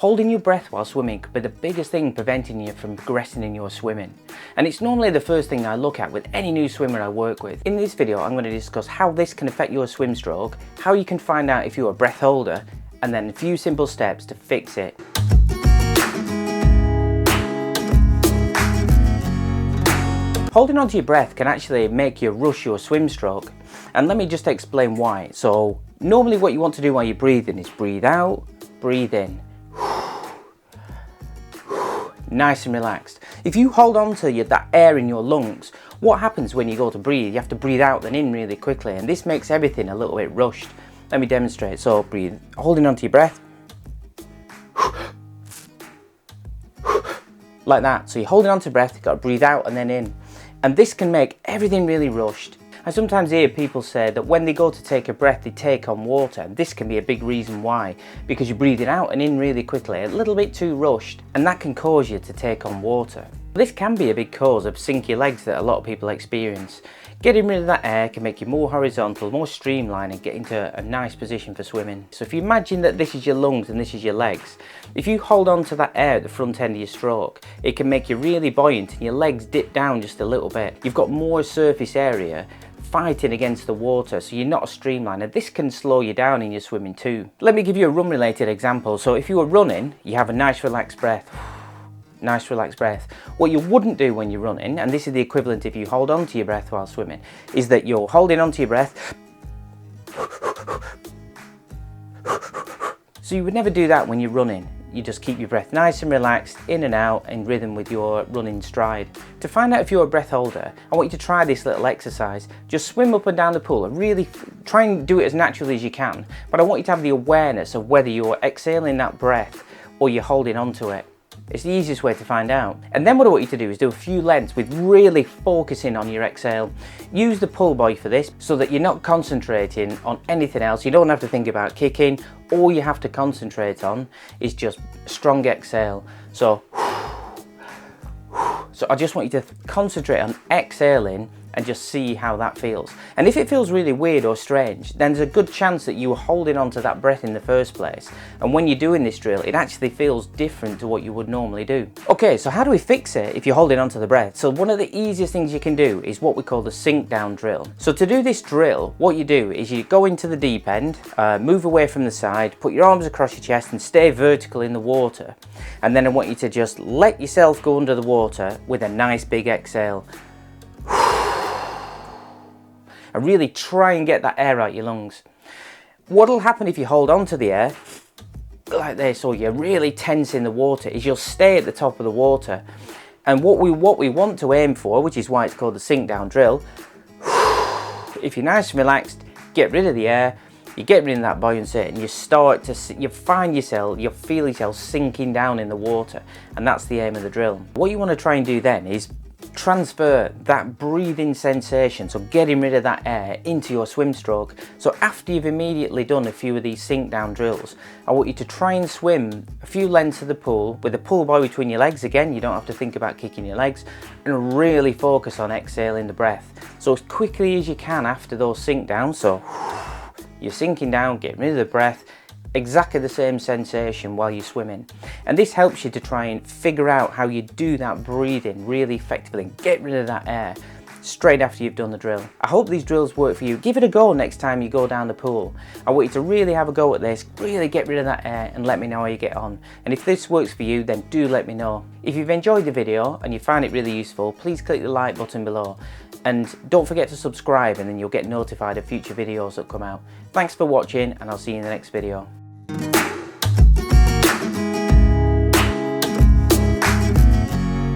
Holding your breath while swimming could be the biggest thing preventing you from progressing in your swimming. And it's normally the first thing I look at with any new swimmer I work with. In this video, I'm going to discuss how this can affect your swim stroke, how you can find out if you're a breath holder, and then a few simple steps to fix it. Holding onto your breath can actually make you rush your swim stroke. And let me just explain why. So normally what you want to do while you're breathing is breathe out, breathe in. Nice and relaxed. If you hold on to that air in your lungs, what happens when you go to breathe? You have to breathe out and in really quickly, and this makes everything a little bit rushed. Let me demonstrate. So breathe, holding onto your breath. Like that. So you're holding onto breath, you've got to breathe out and then in. And this can make everything really rushed. I sometimes hear people say that when they go to take a breath, they take on water. And this can be a big reason why, because you're breathing out and in really quickly, a little bit too rushed, and that can cause you to take on water. This can be a big cause of sinky legs that a lot of people experience. Getting rid of that air can make you more horizontal, more streamlined, and get into a nice position for swimming. So if you imagine that this is your lungs and this is your legs, if you hold on to that air at the front end of your stroke, it can make you really buoyant and your legs dip down just a little bit. You've got more surface area fighting against the water, so you're not as streamlined, and this can slow you down in your swimming too. Let me give you a run related example. So if you were running, you have a nice relaxed breath. Nice relaxed breath. What you wouldn't do when you're running, and this is the equivalent if you hold on to your breath while swimming, is that you're holding on to your breath. So you would never do that when you're running. You just keep your breath nice and relaxed, in and out, in rhythm with your running stride. To find out if you're a breath holder, I want you to try this little exercise. Just swim up and down the pool and really try and do it as naturally as you can. But I want you to have the awareness of whether you're exhaling that breath or you're holding on to it. It's the easiest way to find out. And then what I want you to do is do a few lengths with really focusing on your exhale. Use the pull buoy for this so that you're not concentrating on anything else. You don't have to think about kicking. All you have to concentrate on is just strong exhale. So I just want you to concentrate on exhaling and just see how that feels. And if it feels really weird or strange, then there's a good chance that you were holding on to that breath in the first place. And when you're doing this drill, it actually feels different to what you would normally do. Okay, so how do we fix it if you're holding on to the breath? So one of the easiest things you can do is what we call the sink down drill. So to do this drill, what you do is you go into the deep end, move away from the side, put your arms across your chest and stay vertical in the water. And then I want you to just let yourself go under the water with a nice big exhale. And really try and get that air out your lungs. What'll happen if you hold on to the air like this, or you're really tense in the water, is you'll stay at the top of the water. And what we want to aim for, which is why it's called the sink down drill, if you're nice and relaxed, get rid of the air, you get rid of that buoyancy, and you start to, you find yourself, you feel yourself sinking down in the water, and that's the aim of the drill. What you want to try and do then is transfer that breathing sensation, so getting rid of that air, into your swim stroke. So after you've immediately done a few of these sink down drills, I want you to try and swim a few lengths of the pool with a pull buoy between your legs. Again, you don't have to think about kicking your legs, and really focus on exhaling the breath. So as quickly as you can after those sink downs, so you're sinking down, getting rid of the breath, exactly the same sensation while you're swimming. And this helps you to try and figure out how you do that breathing really effectively and get rid of that air straight after you've done the drill. I hope these drills work for you. Give it a go next time you go down the pool. I want you to really have a go at this, really get rid of that air, and let me know how you get on. And if this works for you, then do let me know. If you've enjoyed the video and you find it really useful, please click the like button below. And don't forget to subscribe, and then you'll get notified of future videos that come out. Thanks for watching, and I'll see you in the next video.